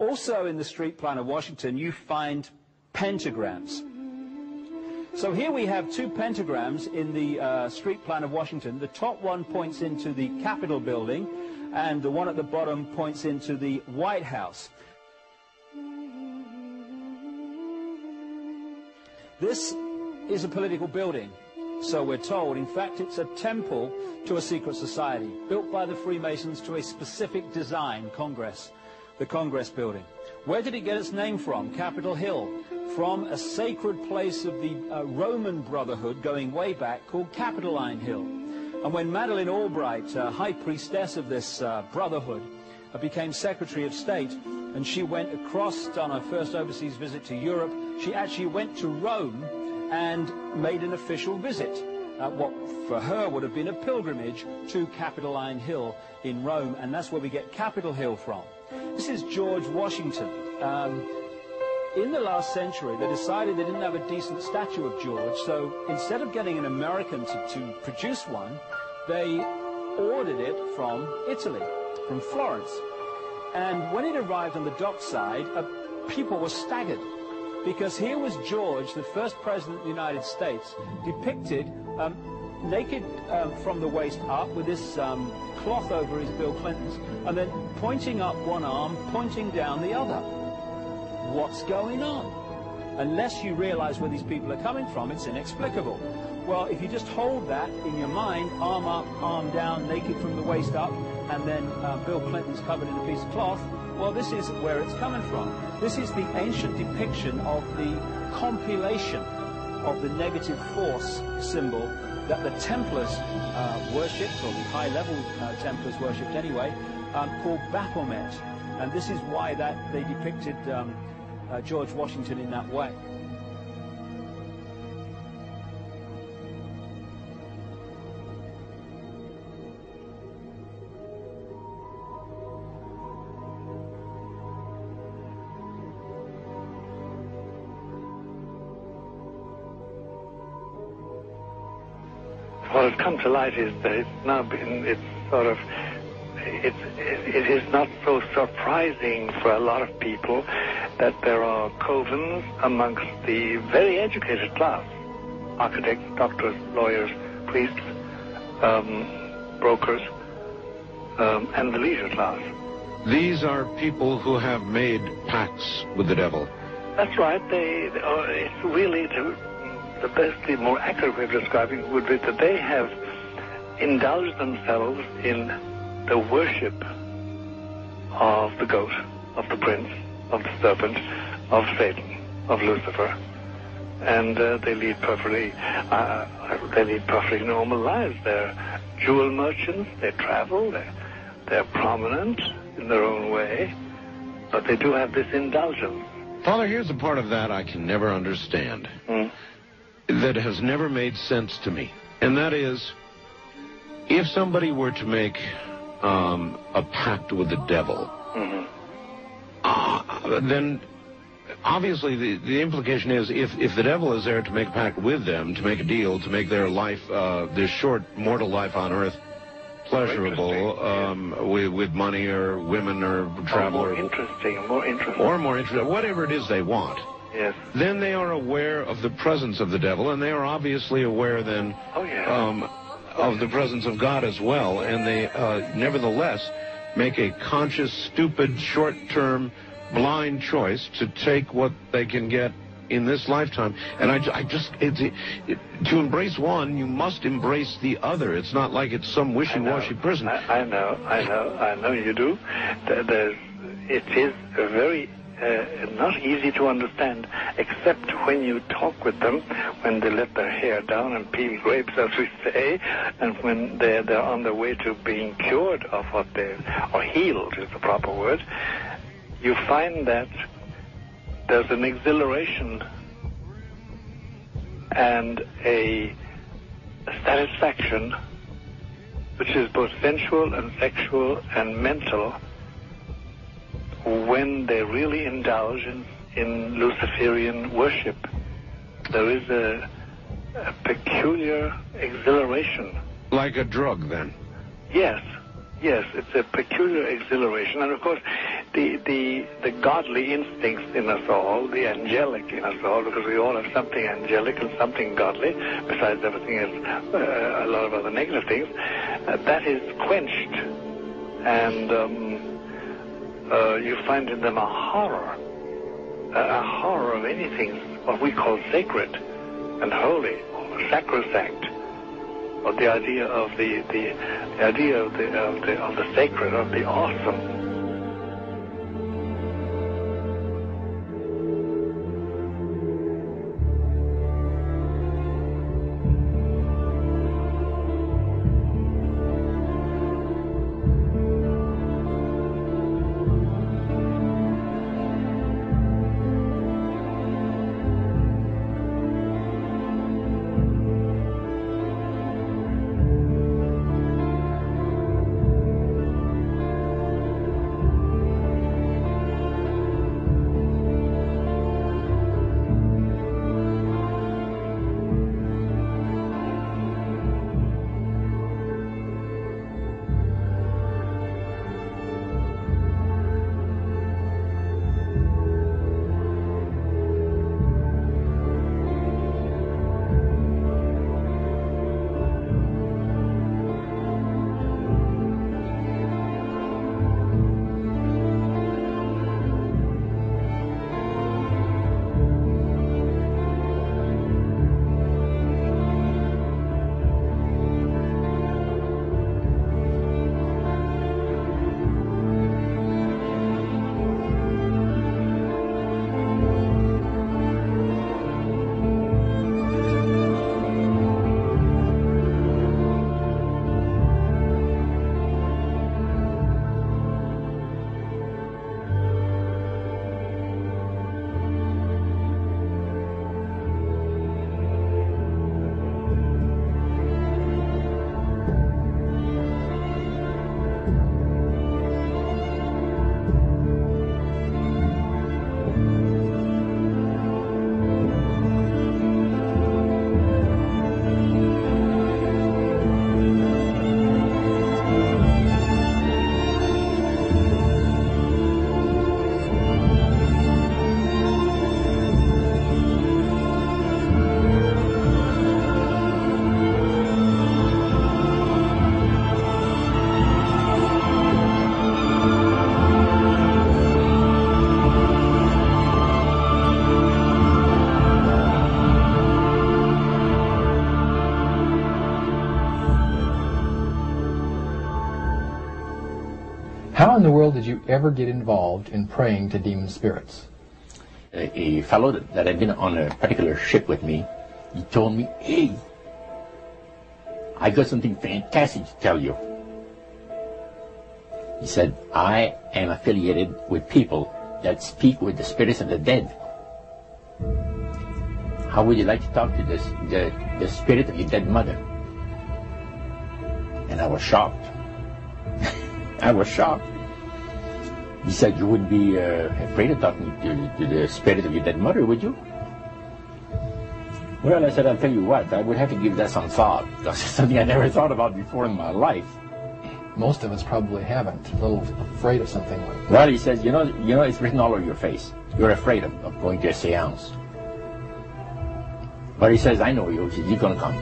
Also in the street plan of Washington, you find pentagrams. So here we have two pentagrams in the street plan of Washington. The top one points into the Capitol building, and the one at the bottom points into the White House. This is a political building, so we're told. In fact, it's a temple to a secret society, built by the Freemasons to a specific design, Congress. The Congress building. Where did it get its name from? Capitol Hill, from a sacred place of the Roman Brotherhood going way back called Capitoline Hill. And when Madeleine Albright, high priestess of this brotherhood, became Secretary of State, and she went across on her first overseas visit to Europe, she actually went to Rome and made an official visit. What for her would have been a pilgrimage to Capitoline Hill in Rome, and that's where we get Capitol Hill from. This is George Washington. In the last century, they decided they didn't have a decent statue of George, so instead of getting an American to produce one, they ordered it from Italy, from Florence. And when it arrived on the dockside, people were staggered, because here was George, the first president of the United States, depicted naked from the waist up with this cloth over his Bill Clinton's, and then pointing up one arm, pointing down the other. What's going on? Unless you realize where these people are coming from, it's inexplicable. Well, if you just hold that in your mind, arm up, arm down, naked from the waist up, and then Bill Clinton's covered in a piece of cloth, well, this is where it's coming from. This is the ancient depiction of the compilation of the negative force symbol that the Templars worshipped, or the high-level Templars worshipped anyway, called Baphomet. And this is why they depicted George Washington in that way. What has come to light is that it is not so surprising for a lot of people that there are covens amongst the very educated class, architects, doctors, lawyers, priests, brokers, and the leisure class. These are people who have made pacts with the devil. That's right. It's really the best, the more accurate way of describing it would be that they have indulged themselves in the worship of the goat, of the prince, of the serpent, of Satan, of Lucifer, and they lead perfectly normal lives. They're jewel merchants. They travel. They're prominent in their own way, but they do have this indulgence. Father, here's a part of that I can never understand. That has never made sense to me. And that is, if somebody were to make a pact with the devil, then obviously the implication is if the devil is there to make a pact with them, to make a deal, to make their life, their short mortal life on earth, pleasurable, with money or women or travel, or more interesting, whatever it is they want. Yes. Then they are aware of the presence of the devil, and they are obviously aware then of the presence of God as well, and they nevertheless make a conscious, stupid, short-term, blind choice to take what they can get in this lifetime. And to embrace one, you must embrace the other. It's not like it's some wishy-washy prison. I know you do. It is a very not easy to understand, except when you talk with them, when they let their hair down and peel grapes, as we say, and when they're on their way to being cured of or healed is the proper word. You find that there's an exhilaration and a satisfaction which is both sensual and sexual and mental, when they really indulge in Luciferian worship. There is a peculiar exhilaration. Like a drug, then? Yes, it's a peculiar exhilaration. And of course, the godly instincts in us all, the angelic in us all, because we all have something angelic and something godly, besides everything else, a lot of other negative things, that is quenched. And you find in them a horror of anything, what we call sacred and holy, or sacrosanct, or the idea of the sacred, of the awesome. How in the world did you ever get involved in praying to demon spirits? A fellow that had been on a particular ship with me, he told me, "Hey, I got something fantastic to tell you." He said, "I am affiliated with people that speak with the spirits of the dead. How would you like to talk to the spirit of your dead mother?" And I was shocked. I was shocked. He said, "You wouldn't be afraid of talking to the spirit of your dead mother, would you?" Well, I said, "I'll tell you what, I would have to give that some thought, because it's something I never thought about before in my life." Most of us probably haven't. A little afraid of something like that. Well, he says, you know, it's written all over your face. You're afraid of going to a seance. But he says, "I know you. You're going to come."